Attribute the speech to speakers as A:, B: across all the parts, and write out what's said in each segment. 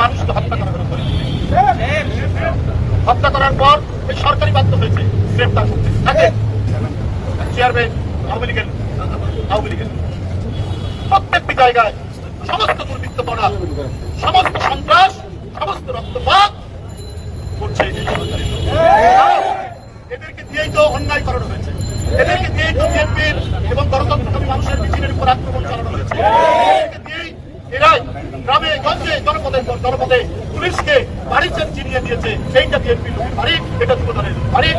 A: মানুষকে হত্যা করা হলো। হত্যা করার পর এই সরকারি বাধ্য হয়েছে গ্রেপ্তার করতে। তাকে চেয়ারম্যান আওয়ামী লীগের প্রত্যেকটি জায়গায় সমস্ত দুর্বৃত্তপনা, সমস্ত সন্ত্রাস, সমস্ত রক্তপাত করছে। এদেরকে দিয়েই তো অন্যায় করানো হয়েছে, এদেরকে দিয়েই তো বিএনপির এবং গণতন্ত্রকামী মানুষের মিছিলের উপর আক্রমণ চালানো হয়েছে। এদেরকে দিয়েই এরাই গ্রামে গঞ্জে জনপদের পর জনপদে পুলিশকে বাড়ি চিনিয়ে দিয়েছে। এইটা বিএনপির লোকের বাড়ি, এটা যুবদলের বাড়ি।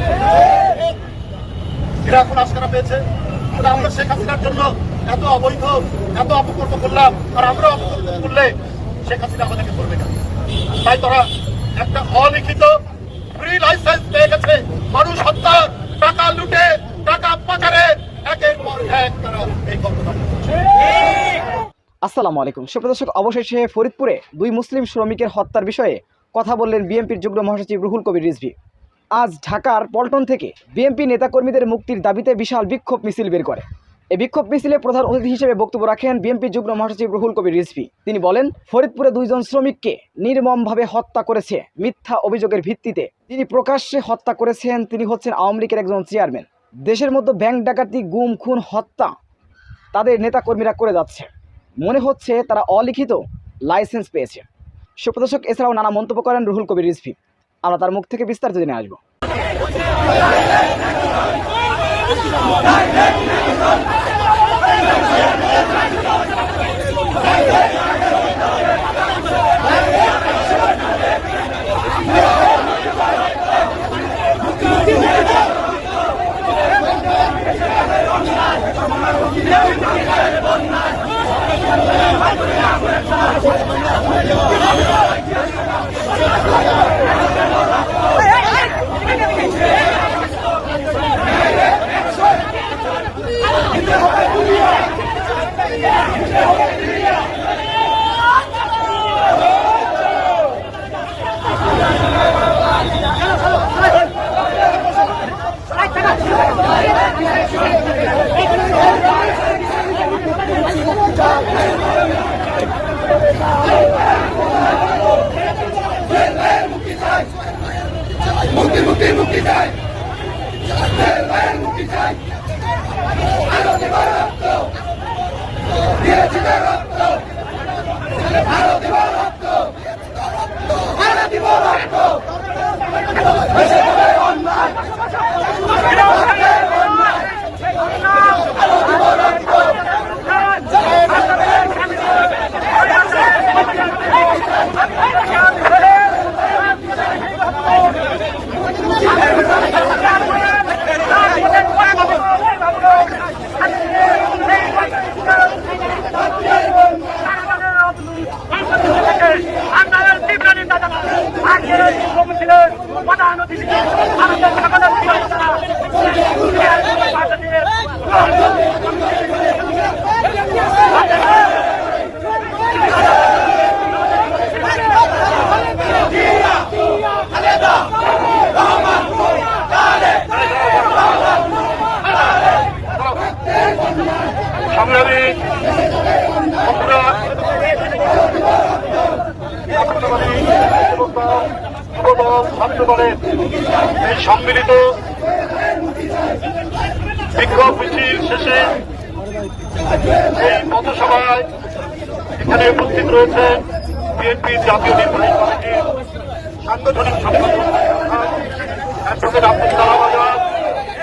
A: এরা এখন আস্কারা পেয়েছে। আমরা শেখ হাসিনার জন্য এত অবৈধ, এত অপকর্ম করলাম, আর আমরা অপকর্ম করলে শেখ হাসিনা আমাদেরকে করবে না। তাই তারা একটা অলিখিত ফ্রি লাইসেন্স পেয়ে গেছে মানুষ হত্যা, টাকা লুটে, টাকা পাচারে একের পর এক তারা এই ঘটনা।
B: আসসালামু আলাইকুম সুপ্রিয় দর্শক, অবশেষে ফরিদপুরে দুই মুসলিম শ্রমিকের হত্যার বিষয়ে কথা বললেন বিএনপির যুগ্ম মহাসচিব রুহুল কবির রিজভী। আজ ঢাকার পল্টন থেকে বিএনপি নেতাকর্মীদের মুক্তির দাবিতে বিশাল বিক্ষোভ মিছিল বের করে। এই বিক্ষোভ মিছিলে প্রধান অতিথি হিসেবে বক্তব্য রাখেন বিএনপির যুগ্ম মহাসচিব রুহুল কবির রিজভী। তিনি বলেন, ফরিদপুরে দুইজন শ্রমিককে নির্মমভাবে হত্যা করেছে মিথ্যা অভিযোগের ভিত্তিতে। তিনি প্রকাশ্যে হত্যা করেছেন, তিনি হচ্ছেন আওয়ামী লীগের একজন চেয়ারম্যান। দেশের মধ্যে ব্যাংক ডাকাতি, গুম, খুন, হত্যা তাদের নেতাকর্মীরা করে যাচ্ছে। মনে হচ্ছে তারা অলিখিত লাইসেন্স পেয়েছে। সুপ্রিয় দর্শক, এছাড়াও নানা মন্তব্য করেন রুহুল কবির রিজভী। আমরা তার মুখ থেকে বিস্তারিত জেনে আসবো।
A: এই সম্মিলিত বিক্ষোভ মিছিল শেষে এই পথসভায় এখানে উপস্থিত রয়েছেন বিএনপির জাতীয় নির্বাহী কমিটির সাংগঠনিক সম্পাদক অ্যাডভোকেট আব্দুল সালাম আজাদ,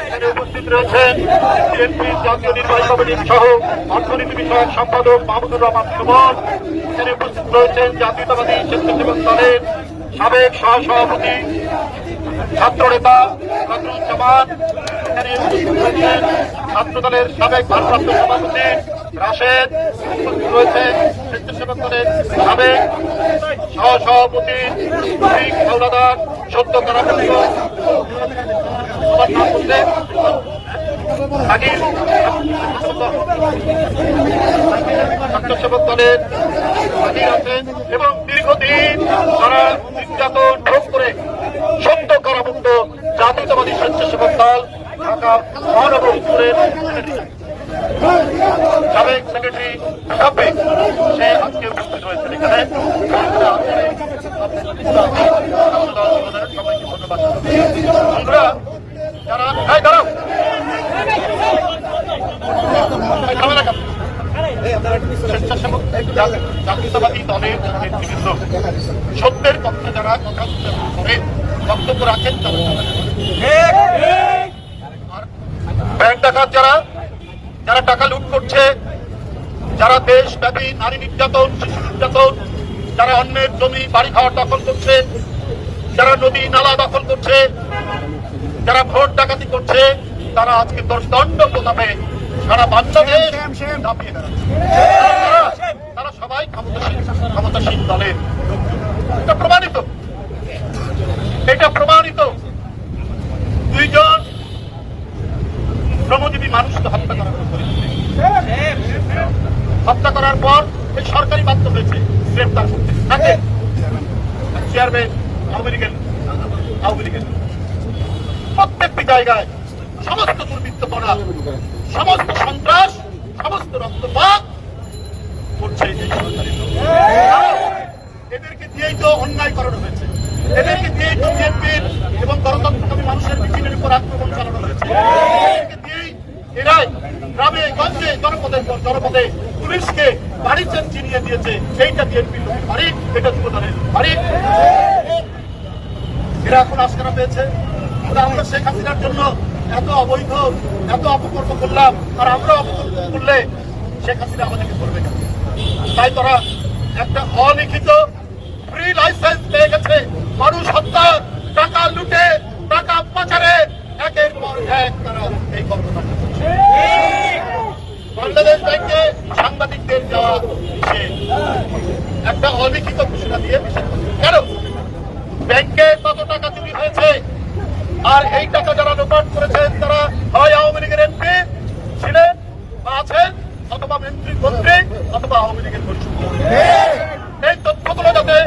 A: এখানে উপস্থিত রয়েছেন বিএনপির জাতীয় নির্বাহী কমিটির সহ অর্থনীতি বিষয়ক সম্পাদক মাহমুদুর রহমান সুমন, এখানে উপস্থিত রয়েছেন জাতীয়তাবাদী স্বেচ্ছাসেবক দলের সাবেক সহসভাপতি ছাত্র নেতা কাদরুজ্জামান, এখানে উপস্থিত রয়েছেন ছাত্র দলের সাবেক ভারপ্রাপ্ত সভাপতি রাশেদ, উপস্থিত রয়েছেন স্বেচ্ছাসেবক দলের সাবেক সহসভাপতি হাওলাদার, সদ্য কারাবন্দী স্বেচ্ছাসেবক দলের আছেন এবং দীর্ঘদিন তারা নির্যাতন ভোগ করে সদ্য কারাবন্দ জাতীয়তাবাদী স্বেচ্ছাসেবক দল ঢাকা মহানগরের সাবেক সেক্রেটারি সাবেক সে আজকে উপস্থিত হয়েছেন এখানে। সবাইকে ধন্যবাদ। বন্ধুরা যারা দাঁড়াও স্বেচ্ছাসেবক জাতীয়তাবাদী দলের নেতৃবৃন্দ সত্যের পক্ষে যারা কথা করে বক্তব্য রাখেন তারা ব্যাংক ডাকাত যারা টাকা লুট করছে, যারা দেশব্যাপী নারী নির্যাতন, শিশু নির্যাতন, যারা অন্যের জমি বাড়ি ঘর দখল করছে, যারা নদী নালা দখল করছে, যারা ভোট ডাকাতি করছে, তারা আজকে দণ্ড প্রতাপে সারা বাংলাদেশ দাপিয়ে বেড়াচ্ছে। তারা সবাই ক্ষমতাসীন দলের। এটা প্রমাণিত। দুইজন শ্রমজীবী মানুষকে হত্যা করার পর এই সরকারি বাধ্য হয়েছে গ্রেফতার করতে। চেয়ারম্যান আওয়ামী লীগের প্রত্যেকটি জায়গায় সমস্ত দুর্বৃত্তপনা, সমস্ত সন্ত্রাস, সমস্ত রক্তপাত করছে এই সরকারি দল। এদেরকে দিয়েই তো অন্যায় করানো হয়েছে, এদেরকে দিয়েই তো বিএনপির এবং গণতন্ত্রকামী মানুষের মিছিলের উপর আক্রমণ চালানো হয়েছে, এদেরকে দিয়েই এরাই গ্রামে গঞ্জে জনপদে পুলিশকে বাড়ি চিনিয়ে দিয়েছে। এইটা বিএনপির লোকের বাড়ি, এটা যুবদলের বাড়ি। এরা এখন আস্কারা পেয়েছে। আমরা শেখ হাসিনার জন্য এত অবৈধ, এত অপকর্ম করলাম, আর আমরা অপকর্ম করলে শেখ হাসিনা আমাদেরকে করবে না। তাই তারা একটা অলিখিত ফ্রি লাইসেন্স পেয়ে গেছে মানুষ হত্যা, টাকা লুটে, টাকা পাচারে একের পর এক তারা এই কর্মকাণ্ড করছে। বাংলাদেশ ব্যাংকে সাংবাদিকদের দেওয়া একটা অলিখিত ঘোষণা দিয়ে কেন ব্যাংকে কত টাকা চুরি হয়েছে, আর এই টাকা যারা লোপাট করেছেন তারা হয় আওয়ামী লীগের এমপি ছিলেন বা আছেন, অথবা মন্ত্রী অথবা আওয়ামী লীগের পরিষদ। এই তথ্যগুলো যাতে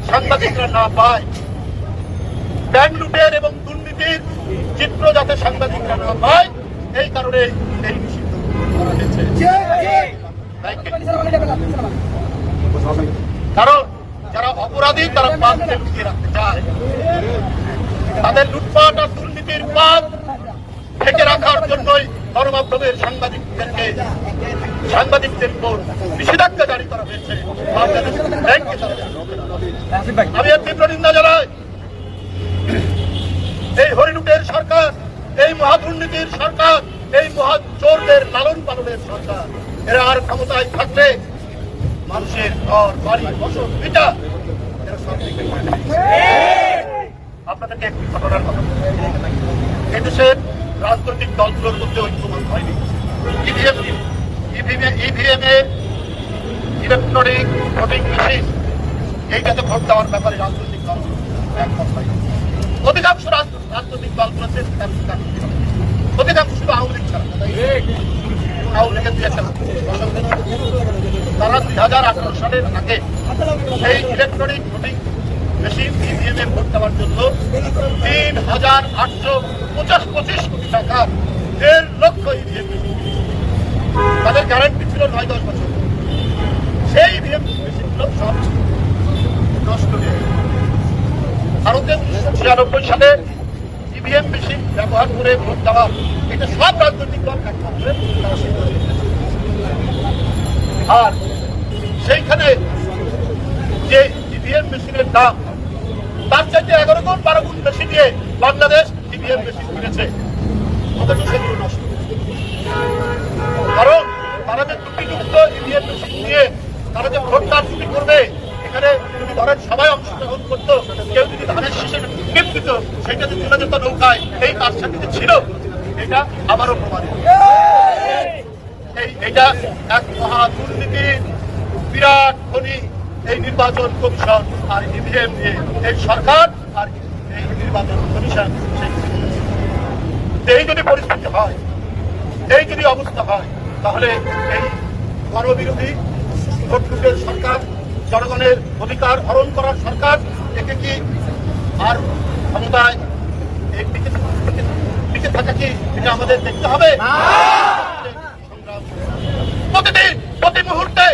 A: সাংবাদিকরা না পায়, ব্যাংক লুটের এবং দুর্নীতির চিত্র যাতে সাংবাদিকরা না পায়, এই কারণে এই নিষিদ্ধ করা হয়েছে। কারণ যারা অপরাধী তারা পাপকে লুকিয়ে রাখতে চায়, তাদের লুটপাট আর দুর্নীতির পাপ ঢেকে রাখার জন্যই গণমাধ্যমের সাংবাদিকদের উপর নিষেধাজ্ঞা জারি করা হয়েছে। আমি এর তীব্র নিন্দা জানাই। এই হরিলুটের সরকার, এই মহাদুর্নীতির সরকার, এই মহাচোরদের লালন পালনের সরকার, এরা আর ক্ষমতায় থাকলে মানুষের ঘর বাড়ি ফসল পিতা এরা সব দিকে করে দিচ্ছে। আপনাদেরকে একটি ঘটনার কথা, এদেশের রাজনৈতিক দলগুলোর মধ্যে ঐক্যমত হয়নি। ইভিএম এ ইলেকট্রনিক ভোটিং মেশিন এইটাতে ভোট দেওয়ার ব্যাপারে রাজনৈতিক দলগুলো একমত হয়নি। অধিকাংশ রাজনৈতিক দলগুলো অধিকাংশ শুধু আওয়ামী লীগ ছাড়া, আওয়ামী লীগের দিয়ে তারা 2018 সালের আগে এই ইলেকট্রনিক ভোটিং মেশিন ইভিএম এ ভোট দেওয়ার জন্য 3,825 কোটি টাকা 1.5 লক্ষ ইভিএম তাদের গ্যারান্টি ছিল 9-10 বছর। সেই ইভিএম মেশিনগুলো সব নষ্ট হয়ে গেছে। ভারতে 1996 সালে ইভিএম মেশিন ব্যবহার করে ভোট দেওয়া, এটা সব রাজনৈতিক দল একমত হয়ে আর সেইখানে যে ইভিএম মেশিনের দাম তার চাইতে 11 গুণ 12 গুণ বেশি দিয়ে বাংলাদেশ ইভিএম মেশিন কিনেছে, অথচ সেগুলো নষ্ট। কারণ তারা যে ত্রুটিযুক্ত ইভিএম মেশিন দিয়ে তারা যে ভোট কারচুপি করবে, এখানে যদি ধরেন সবাই অংশগ্রহণ করতো, কেউ যদি ধানের শীষে টিপ দিত, সেটা যে চলে যেত নৌকায়, এই কাজ সাথে ছিল, এটা আবারও প্রমাণিত। এটা এক মহা দুর্নীতির বিরাট খনি এই নির্বাচন কমিশন আর ইভিএম দিয়ে এই সরকার আর এই নির্বাচন কমিশন। এই যদি পরিস্থিতি হয়, এই যদি অবস্থা হয়, তাহলে এই গণবিরোধী ভোটলুটের সরকার, জনগণের অধিকার হরণ করার সরকার, একে কি আর ক্ষমতায় টিকে থাকা কি এটা আমাদের দেখতে হবে। প্রতিদিন প্রতি মুহূর্তে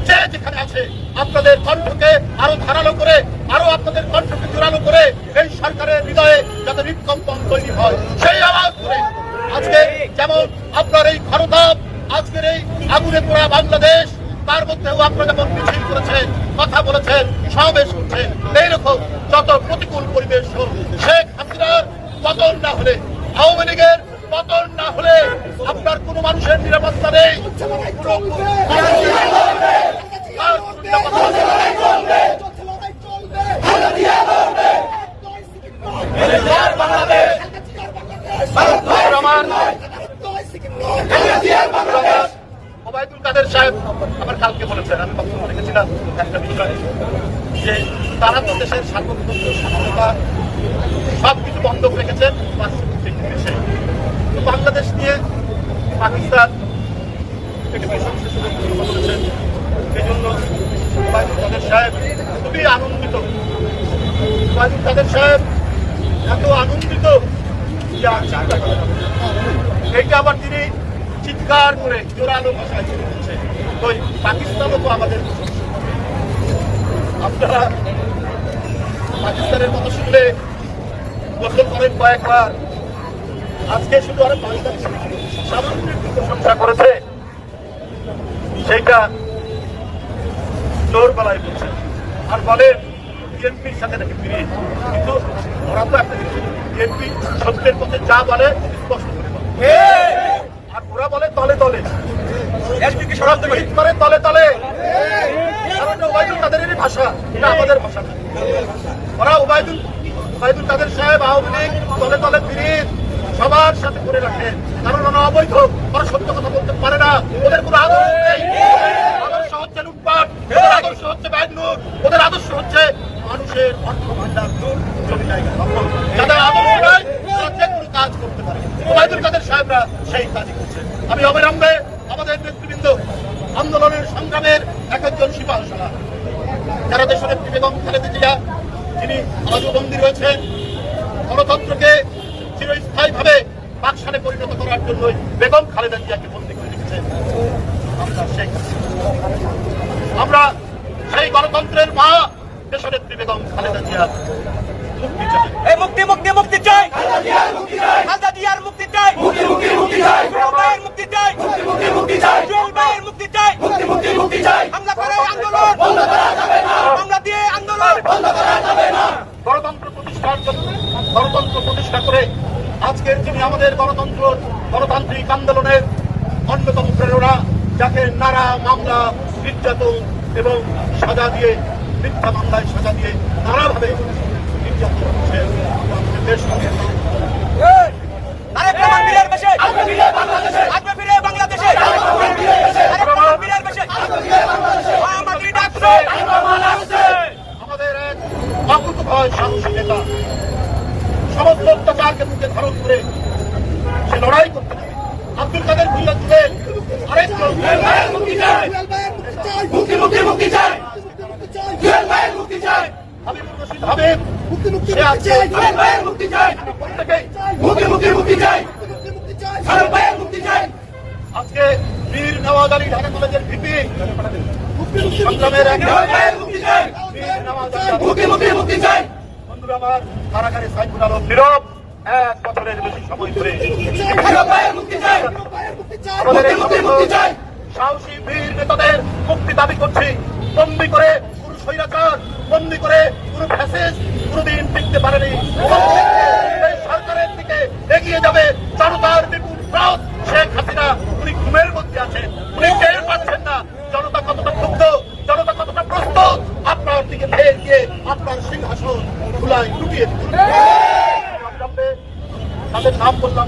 A: যে যেখানে আছে আপনাদের কণ্ঠকে আরো ধারালো করে, আরো আপনাদের কণ্ঠকে জোরালো করে এই সরকারের হৃদয়ে যাতে হৃদকম্পন তৈরি হয়, সেই আওয়াজ করে আজকে যেমন আপনার এই খরতাপ, আজকের এই আগুনে পোড়া বাংলাদেশ, তার মধ্যেও আপনারা যেমন মিছিল করেছেন, কথা বলেছেন, সমাবেশ করছেন, এইরকম যত প্রতিকূল পরিবেশ হোক, শেখ হাসিনার পতন না হলে, আওয়ামী লীগের পতন না হলে আপনার কোনো মানুষের নিরাপত্তা নেই। ওবায়দুল কাদের সাহেব আমার কালকে বলেছেন, আমি বক্তব্য রেখেছিলাম একটা বিষয়, যে তারা তো দেশের সার্বভৌমত্ব, স্বাধীনতা সবকিছু বন্ধক রেখেছেন দেশে, তো বাংলাদেশ নিয়ে পাকিস্তান বলেছেন। এই জন্য ওবায়দুল কাদের সাহেব খুবই আনন্দিত। ওবায়দুল কাদের সাহেব এত আনন্দিত, এইটা আবার তিনি চিৎকার করে জোরালো ভাষায় বলছে, ওই পাকিস্তানও তো আমাদের। আপনারা পাকিস্তানের কথা শুনলে গোসল করেন কয়েকবার, আজকে শুধু আরো বাংলাদেশ সামগ্রিক প্রশংসা করেছে, সেইটা জোর গলায় বলছে আর বলে বিএনপির সাথে নাকি ফিরিয়ে। কিন্তু ওরা তো একটা জিনিস, বিএনপি সত্যের পথে যা বলে স্পষ্ট করে বলে, আর ওরা বলে তলে তলে, করে তলে তলে। ওবায়দুল কাদেরেরই ভাষা, এটা আমাদের ভাষা না। ওরা ওবায়দুল কাদের সাহেব আওয়ামী লীগ তলে তলে ফিরিয়ে সবার সাথে করে রাখে, কারণ ওরা অবৈধ, ওরা সত্য কথা বলতে পারে না, ওদের কোনো আদর্শ নেই। আদর্শ হচ্ছে লুটপাট, ওদের আদর্শ হচ্ছে ব্যাগনুর, ওদের আদর্শ হচ্ছে মানুষের অর্থ ভান্ডার, জমি জায়গা দখল। যাদের আদর্শ নাই তারা যে কোনো কাজ করতে পারে, ওবায়দুল কাদের সাহেবরা সেই কাজই করছে। আমি অবিলম্বে আমাদের নেতৃবৃন্দ, আন্দোলনের সংগ্রামের এক একজন সিপাহসালা, যারা দেশনেত্রী বেগম খালেদা জিয়া, যিনি রাজবন্দী রয়েছেন, গণতন্ত্রকে চিরস্থায়ীভাবে বাকশালে পরিণত করার জন্য বেগম খালেদা জিয়াকে বন্দী করে রেখেছেন। আমরা সেই গণতন্ত্রের মা দেশনেত্রী বেগম খালেদা জিয়া মুক্তি চাই,
C: মুক্তি মুক্তি মুক্তি চাই, খালেদা জিয়ার মুক্তি চাই, মুক্তি মুক্তি মুক্তি চাই, মুক্তি চাই, মুক্তি মুক্তি মুক্তি চাই, জুয়েল মুক্তি চাই, মুক্তি মুক্তি মুক্তি চাই। আমরা করে আন্দোলন বন্ধ করা যাবে না, আমরা দিয়ে আন্দোলন বন্ধ করা যাবে না।
A: গণতন্ত্র প্রতিষ্ঠা করে আজকের যিনি আমাদের গণতান্ত্রিক আন্দোলনের অন্যতম প্রেরণা, যাকে নানা মামলা, নির্যাতন এবং সাজা দিয়ে, মিথ্যা মামলায় সাজা দিয়ে নানাভাবে নির্যাতন করছে দেশ। আমাদের এক অকুতভয় সাহসী নেতা সমস্ত অত্যাচারকে বুকে ধারণ করে সে লড়াই করতে পারে। আব্দুল কাদের ভুইয়া জুয়েল আরেকজন হাবিবুর রশিদ হাবিব, সে আছে আজকে বীর নওয়াজ আলী ঢাকা কলেজের ভিপি সংগ্রামের এক বন্ধুরা আমার, কারাগারে সাইফুল আলম নীরব 1 বছরের বেশি সময় ধরে। আমাদের সাহসী বীর নেতাদের মুক্তি দাবি করছি। বন্দি করে পুরো স্বৈরাচার, বন্দি করে পুরো ফ্যাসিস্ট কোনদিন টিকতে পারেনি। এই সরকারের দিকে এগিয়ে যাবে জনতার বিপুল স্রোত। শেখ হাসিনা উনি ঘুমের মধ্যে আছেন, উনি টের পাচ্ছেন না জনতা কতটা ক্ষুব্ধ, জনতা কতটা প্রস্তুত আপনার দিকে ধেয়ে গিয়ে আপনার সিংহাসন ধুলায় লুটিয়ে দিতে। তাদের নাম বললাম,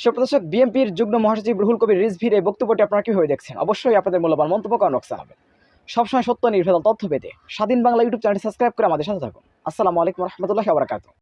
B: সুপ্রদর্শক, বিএনপির যুগ্ম মহাসচিব রুহুল কবির রিজভীর এই বক্তব্যটি আপনারা কীভাবে দেখছেন? অবশ্যই আপনাদের মূল্যবান মন্তব্য কমেন্ট জানাবেন। সবসময় সত্য নির্ভেজাল তথ্য পেতে স্বাধীন বাংলা ইউটিউব চ্যানেলটি সাবস্ক্রাইব করে আমাদের সাথে থাকুন। আসসালামু আলাইকুম রহমতুল্লাহি ওয়া বারাকাতুহু।